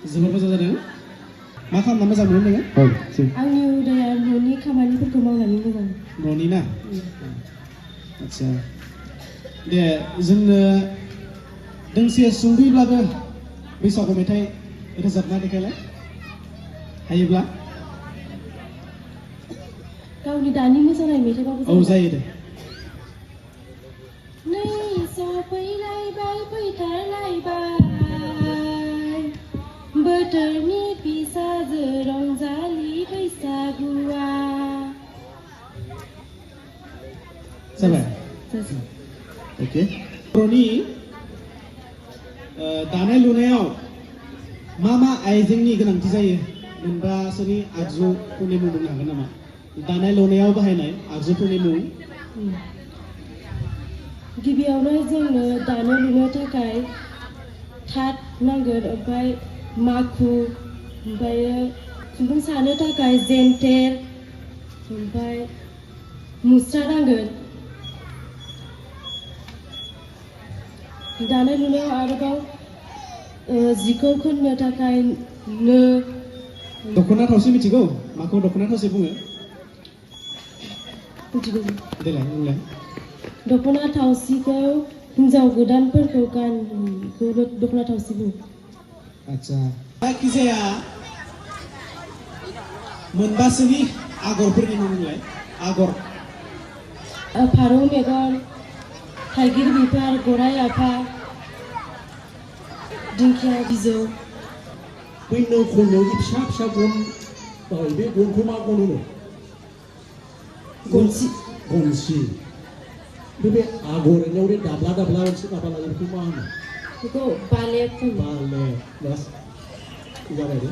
जोबोद मोजां जादों मा खालामना मोजां मोनो नोङो औ जों आंनि हुदाया न'नि खामानिफोरखौ मावनानै मोजां मोनो। न'नि ना आदसा दे जोंनो दोंसे सुंद'यैब्लाबो बैसागु मेथाइ रोजाबना देखायलाय हायोब्ला गावनि दानि मोसानाय मेथाइबाबो औ जायो दे नै सफैलायबाय फैथारलायबाय बोथोरनि फिसाजो रंजालि बैसागुआ जाबाय अके बर'नि दानाय लुनायाव मा आइजेंनि गोनांथि जायो मोनबासोनि आगजुफोरनि मुं बुंनो हागोन नामा दानाय लुनायाव बाहायनाय आगजुफोरनि मुं गिबियावनो जोंनो दानो लुनो थाखाय थाथ नांगोन ओमफ्राय माखु ओमफ्रायो खुन्दुं सानो थाखाय जेन्थेर ओमफ्राय मुस्रा नांगोन दानाय लुनायाव आरोबाव जिखौ खननो थाखाय नो दख'ना थावसि मिथिगौ माखौ दख'ना थावसि बुङो मिथिगौ देलाय बुंलाय दख'ना थावसिखौ हिन्जाव गोदानफोरखौ गानहोनायखौ दख'ना थावसि बुङो आदसा जायखिजाया मोनबासोनि आगरफोरनि मुं बुंलाय आगर फारौ मेगन थाइगिर बिबार गराइ आफा दिंखिया बिजौ बै नो खननायाव जे फिसा फिसा गन बे गनखौ मा गन होनो गनसि गनसि बे आगर एरनायाव बे दाब्ला दाब्ला मोनसे माबा लायो बेखौ मा होनो बेखौ बालेब बाले बास जाबाय दे